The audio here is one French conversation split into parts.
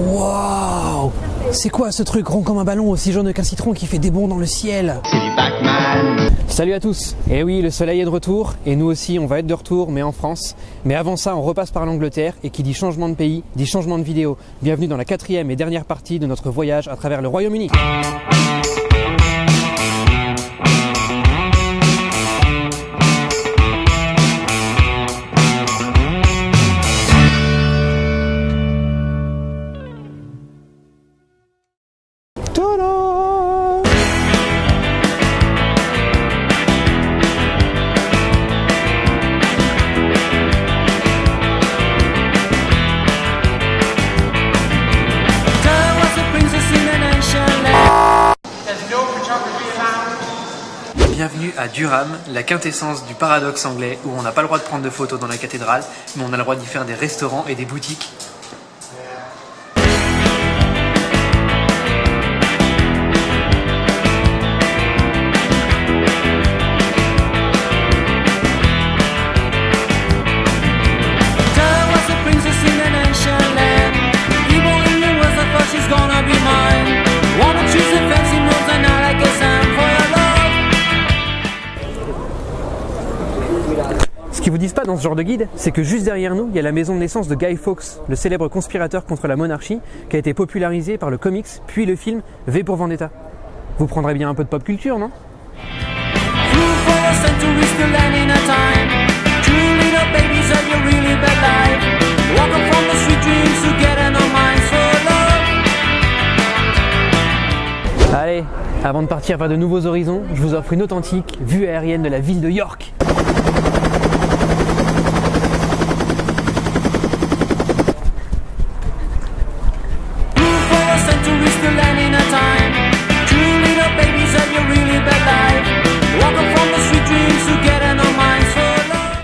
Waouh! C'est quoi ce truc rond comme un ballon aussi jaune qu'un citron qui fait des bonds dans le ciel? C'est du Pac-Man. Salut à tous! Et oui, le soleil est de retour, et nous aussi on va être de retour, mais en France. Mais avant ça, on repasse par l'Angleterre, et qui dit changement de pays, dit changement de vidéo. Bienvenue dans la 4e et dernière partie de notre voyage à travers le Royaume-Uni. Bienvenue à Durham, la quintessence du paradoxe anglais où on n'a pas le droit de prendre de photos dans la cathédrale, mais on a le droit d'y faire des restaurants et des boutiques. Ce qu'ils vous disent pas dans ce genre de guide, c'est que juste derrière nous, il y a la maison de naissance de Guy Fawkes, le célèbre conspirateur contre la monarchie, qui a été popularisé par le comics, puis le film V pour Vendetta. Vous prendrez bien un peu de pop culture, non? Allez, avant de partir vers de nouveaux horizons, je vous offre une authentique vue aérienne de la ville de York.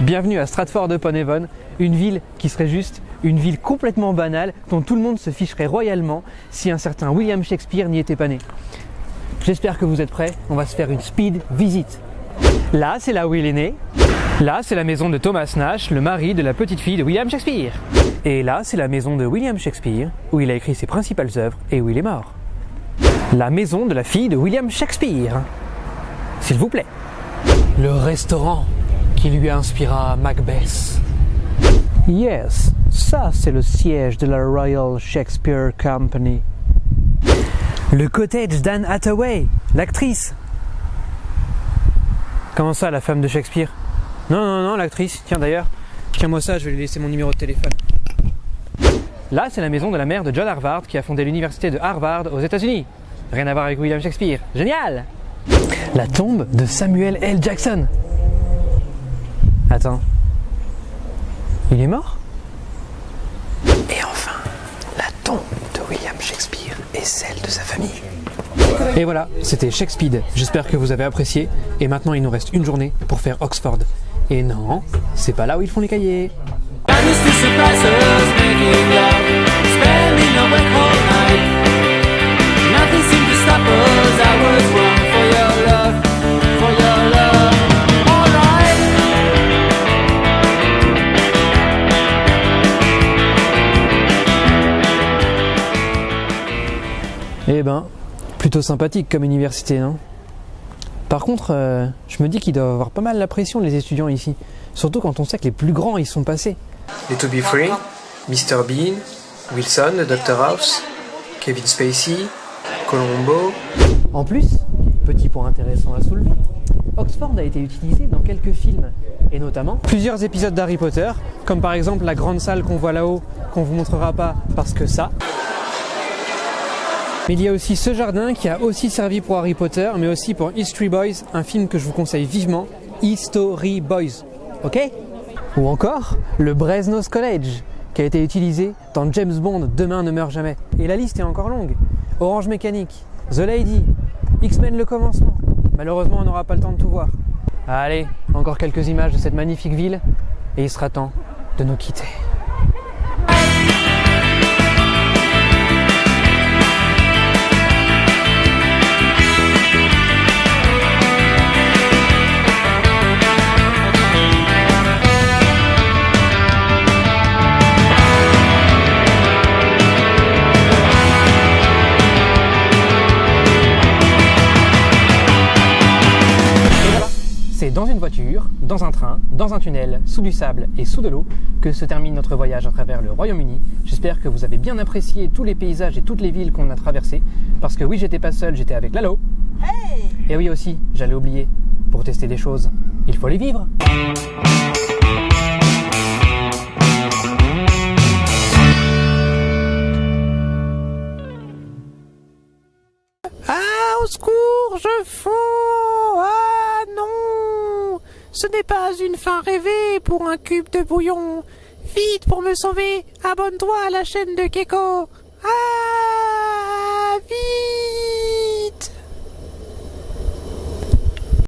Bienvenue à Stratford-upon-Avon, une ville qui serait juste une ville complètement banale dont tout le monde se ficherait royalement si un certain William Shakespeare n'y était pas né. J'espère que vous êtes prêts, on va se faire une speed visite. Là, c'est là où il est né. Là, c'est la maison de Thomas Nash, le mari de la petite fille de William Shakespeare. Et là, c'est la maison de William Shakespeare, où il a écrit ses principales œuvres et où il est mort. La maison de la fille de William Shakespeare. S'il vous plaît. Le restaurant qui lui inspira Macbeth. Yes, ça c'est le siège de la Royal Shakespeare Company. Le cottage d'Anne Hathaway, l'actrice. Comment ça, la femme de Shakespeare? Non, l'actrice. Tiens d'ailleurs, tiens-moi ça, je vais lui laisser mon numéro de téléphone. Là, c'est la maison de la mère de John Harvard qui a fondé l'université de Harvard aux États-Unis. Rien à voir avec William Shakespeare. Génial! La tombe de Samuel L. Jackson. Attends. Il est mort? Et enfin, la tombe de William Shakespeare et celle de sa famille. Et voilà, c'était Shakespeare. J'espère que vous avez apprécié. Et maintenant, il nous reste une journée pour faire Oxford. Et non, c'est pas là où ils font les cahiers. Eh ben, plutôt sympathique comme université, non? Par contre, je me dis qu'ils doivent avoir pas mal la pression, les étudiants ici. Surtout quand on sait que les plus grands y sont passés. Les To Be Free, Mr Bean, Wilson, le Dr House, Kevin Spacey, Columbo. En plus, petit point intéressant à soulever, Oxford a été utilisé dans quelques films, et notamment plusieurs épisodes d'Harry Potter, comme par exemple la grande salle qu'on voit là-haut, qu'on vous montrera pas parce que ça. Mais il y a aussi ce jardin qui a aussi servi pour Harry Potter, mais aussi pour History Boys, un film que je vous conseille vivement, History Boys, ok? Ou encore, le Brasenose College, qui a été utilisé dans James Bond, Demain ne meurt jamais. Et la liste est encore longue. Orange Mécanique, The Lady, X-Men le commencement. Malheureusement, on n'aura pas le temps de tout voir. Allez, encore quelques images de cette magnifique ville, et il sera temps de nous quitter. dans une voiture, dans un train, dans un tunnel, sous du sable et sous de l'eau que se termine notre voyage à travers le Royaume-Uni. J'espère que vous avez bien apprécié tous les paysages et toutes les villes qu'on a traversées. Parce que oui, j'étais pas seul, j'étais avec Lalo. Hey! Et oui aussi, j'allais oublier, pour tester des choses, il faut les vivre. Ah, au secours, je fonds! Ah non! Ce n'est pas une fin rêvée pour un cube de bouillon. Vite pour me sauver, abonne-toi à la chaîne de Keiko. Ah, vite!